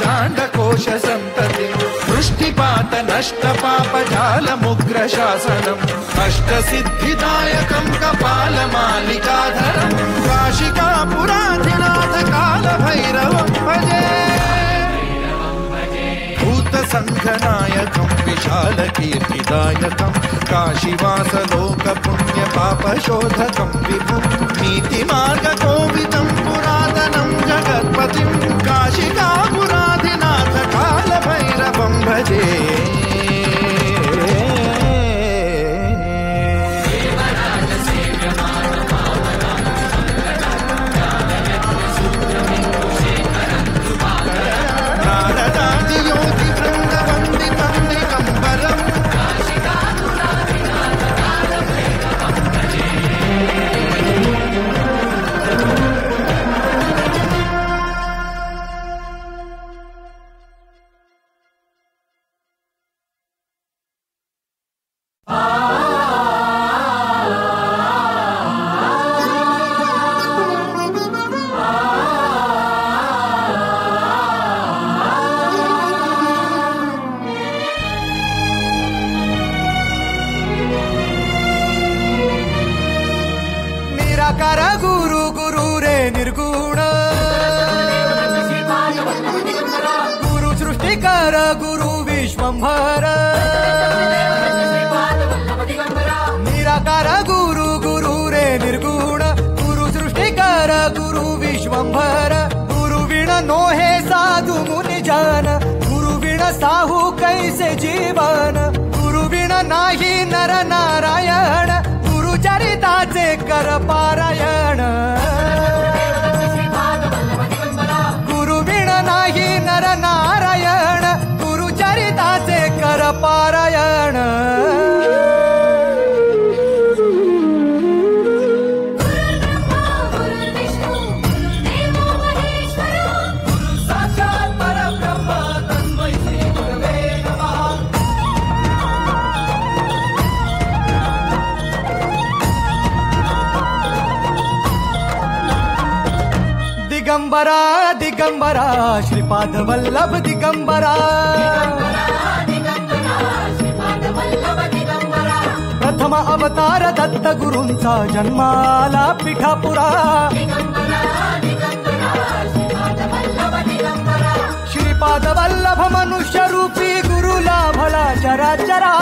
जाण्डकोश सन्ततिं दृष्टिपात नष्ट पाप जालमुग्र शासनम् अष्टसिद्धिदायकं कपालमालिकाधरं काशिकापुराधिनाथ कालभैरवं भजे भूतसङ्घनायकं विशालकीर्तिदायकं काशीवासलोकपुण्यपापशोधकं विभुं नीतिमार्गकोविदं पुरातनं जगत्पतिं काशिकापुराधिनाथ कालभैरवं भजे गुरु विश्वंभर निराकार गुरु गुरु रे निर्गुण गुरु सृष्टिकर गुरु विश्वंभर गुरु विण नोहे साधु मुनि जन गुरु विण साहू कैसे जीवन गुरु विण नाही नर नारायण गुरु चरिताचे कर पारायण गुरु विण नाही नर नारायण गुरु चरिताचे कर पारायण दिगंबरा दिगंबरा श्रीपाद वल्लभ दिगंबरा प्रथम अवतार दत्त गुरूंचा जन्माला पिठापुरा श्रीपाद वल्लभ मनुष्य रूपी गुरु लाभला चराचरा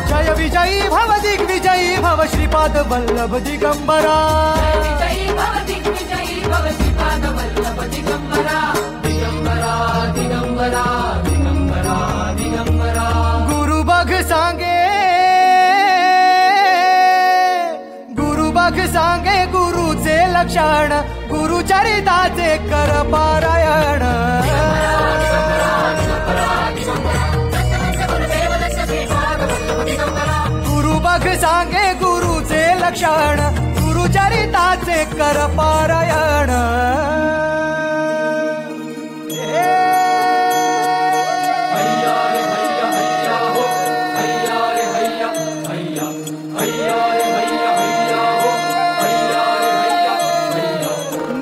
जय विजयी भव दिग्विजयी भव श्रीपाद वल्लभ दिगंबरा गुरु बघ सांगे गुरुचे लक्षण गुरु चरिताचे कर पारायण गुरु बघ सांगे गुरुचे लक्षण गुरु चरिताचे कर पारायण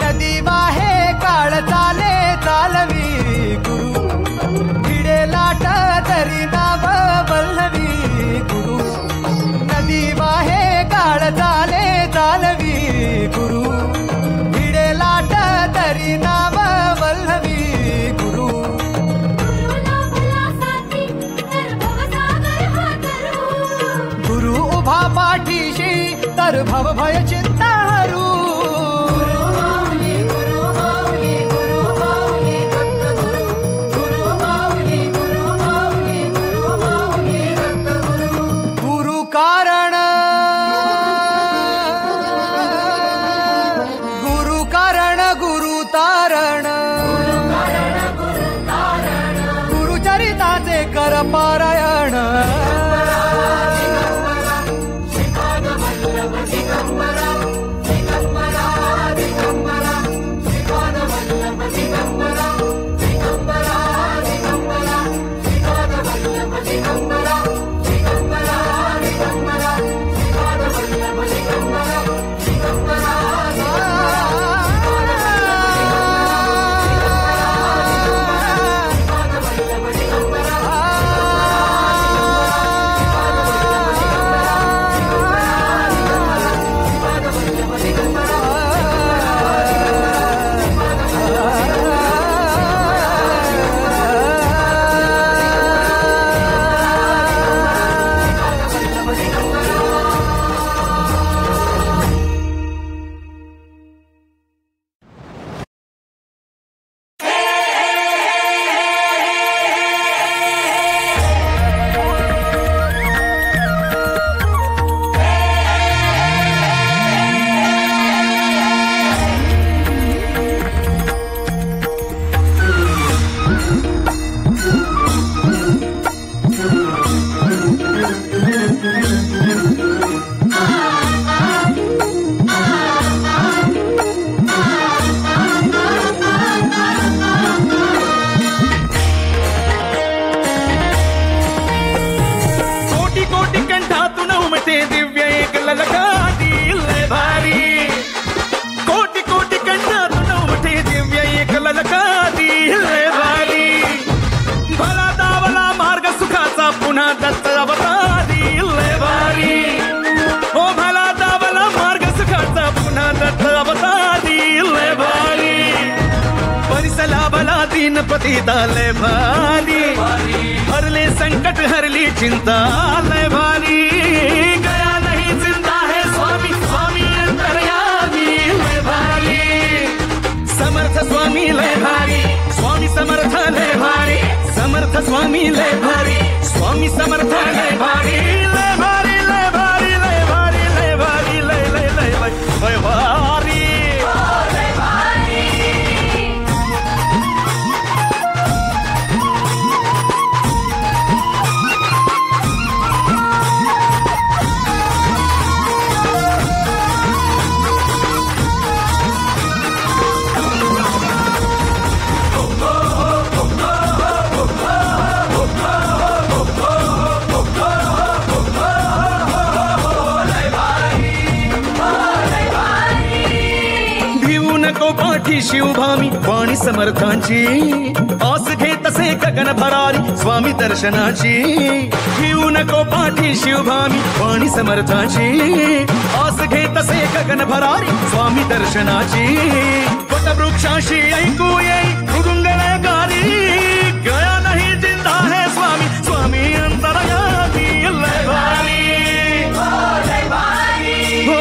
नदी वाहे काळ चाले चालवी गुरु भिडे लाट तरी नाव वल्लवी गुरु नदी वाहे काळ चाले चालवी गुरु भिडे लाट तरी नाव वल्लवी गुरु गुरु उभा पाठीशी तर भव भय चिंता हरू कर पारायण दीन पतिता लय भारी, हरले संकट हरली चिंता लय भारी, गया नहीं जिंदा है स्वामी, स्वामी अंतर्यामी लय भारी, समर्थ स्वामी लय भारी, स्वामी समर्थ लय भारी, समर्थ स्वामी लय भारी, स्वामी समर्थ लय भारी, लय भारी लय भारी लय भारी लय भारी लय लय लय लय भारी. पाठी शिवभामी वाणी समर्थांची, आस घे तसे गगन भरारी स्वामी दर्शनाची, घेऊ नको पाठी शिवभामी वाणी समर्थांची, आस घे तसे गगन भरारी स्वामी दर्शनाची, वटवृक्षाशी ऐकू येई मृदुंगण गारी, गया नहीं जिंदा है स्वामी, स्वामी अंतर्यामी लय भारी, हो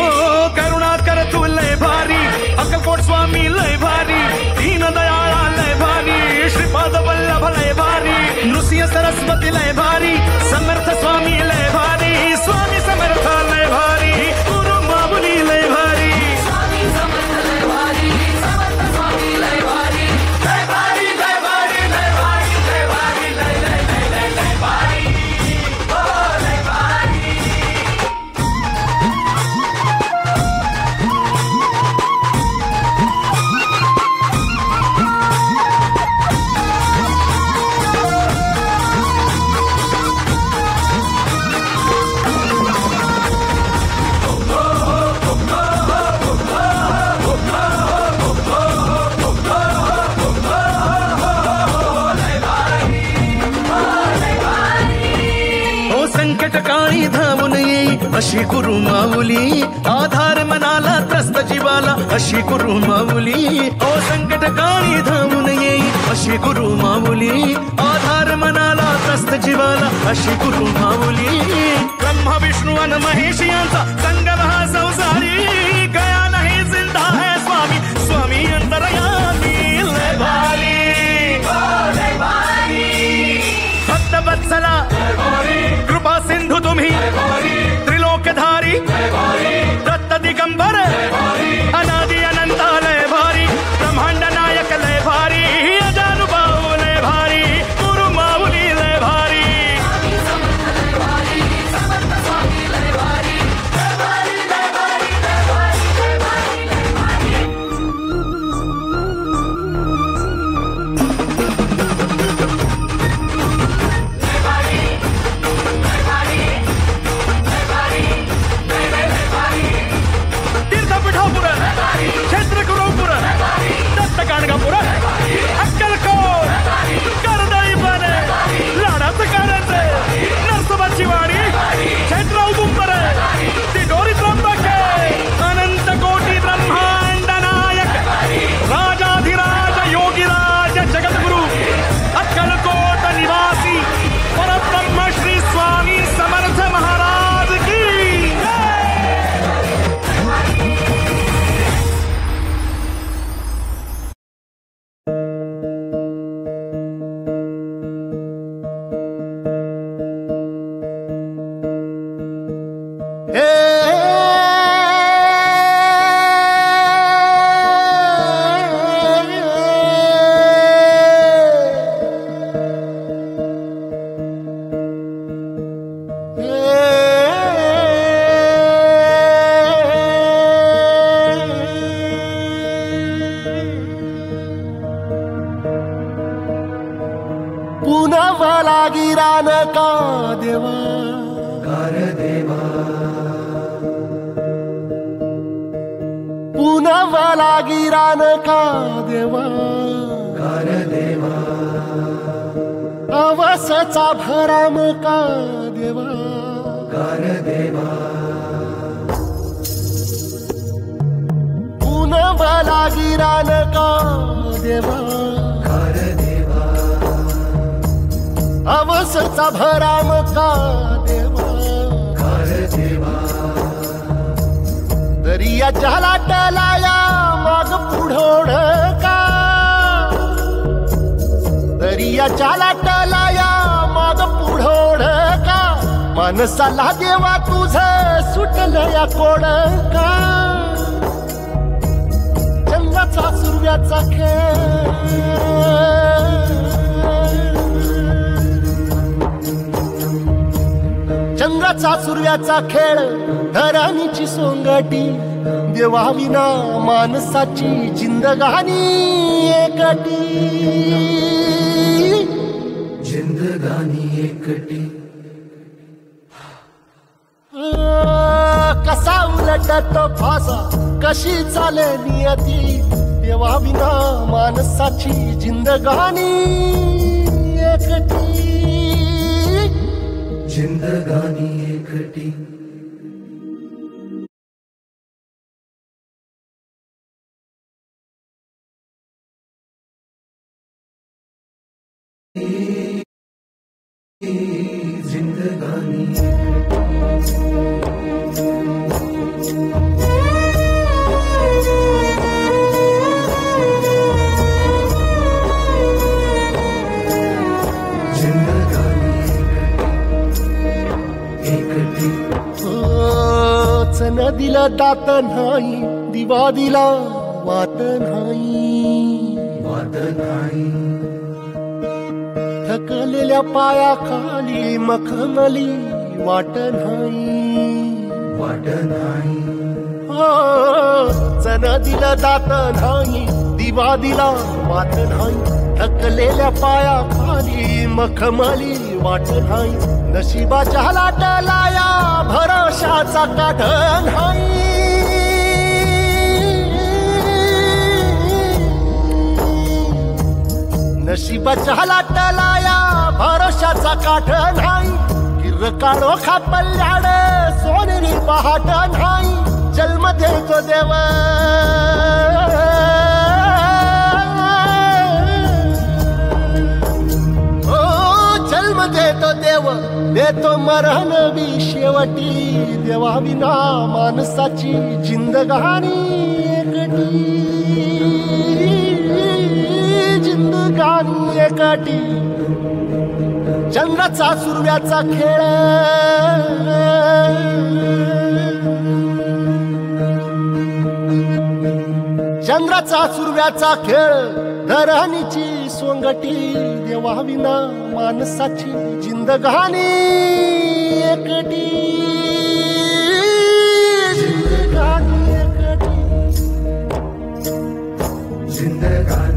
करुणा कर तू लय भारी, अक्कलकोट स्वामी लय भारी, दीन दयाळा लय भारी, श्रीपाद वल्लभ लय भारी, नृसिंह सरस्वती लय भारी, समर्थ स्वामी लय भारी, स्वामी समर्थ लय भारी, गुरु माऊली लय भारी, स्वामी समर्थ लय भारी, समर्थ स्वामी लय भारी, लय भारी लय भारी लय भारी लय भारी लय लय लय लय लय भारी, ओ लय भारी. काळी धावून येई अशी गुरु माऊली, आधार मनाला त्रस्त जीवाला अशी गुरु माऊली, ओ संकट काळी धावून येई अशी गुरु माऊली, आधार मनाला त्रस्त जीवाला अशी गुरु माऊली, ब्रह्मा विष्णू अन महेश यांचा संगम हा संसारी, गया नहीं जिंदा है स्वामी, स्वामी अंतर्यामी लय भारी, भक्त वत्सला कृपा सिंधु तुम्ही, त्रिलोकधारी दत्त दिगंबर, अनादि अनंत लय भारी, ब्रह्मांड नायक लय भारी, अजानुभाव लय भारी, गुरु माऊली लय भारी, पुनवला गिरान का देवा, कर देवा, पुनवला गिरान का देवा, कर देवा, अवसचा भराम का देवा, कर देवा, पुनवला गिरान का देवा, कर देवा, जन्माचा भराम का देवा दर्याच्या लाटाला माग पुढोड का दर्याच्या लाटाला माग पुढोड का माणसाला देवा तुझ सुटलं या कोड का चंद्राचा सूर्याचा खेळ चंद्राचा सूर्याचा खेळ धरणीची सोंगटी देवाविना माणसाची जिंदगानी एकटी जिंदगानी एकटी कसा उलटतो फासा कशी चाले नियती देवाविना माणसाची जिंदगानी एकटी जिंदगानी एकटी जिंदगानी नदीला दात नाही दिवा दिला वात नाही थकलेल्या पायाखाली मखमली वाट नाही नदीला दात नाही दिवा दिला वात नाही थकलेल्या पायाखाली मखमली वाट नाही नशिबाच्या लाटाला या भरोशाचा काढ नाही नशिबाच्या लाटाला या भरोशाचा काढ नाही किर काढो खापल्याड सोनेरी पहाट नाही जन्म देतो देव जन्म देतो देव देतो मरण बी शेवटी देवाविना माणसाची जिंदगानी एकटी जिंदगानी एकटी चंद्राचा सूर्याचा खेळ चंद्राचा सूर्याचा खेळ धरणीची सोंगटी देवाविना माणसाची जिंदगानी एकटी जिंदगानी एकटी जिंदगानी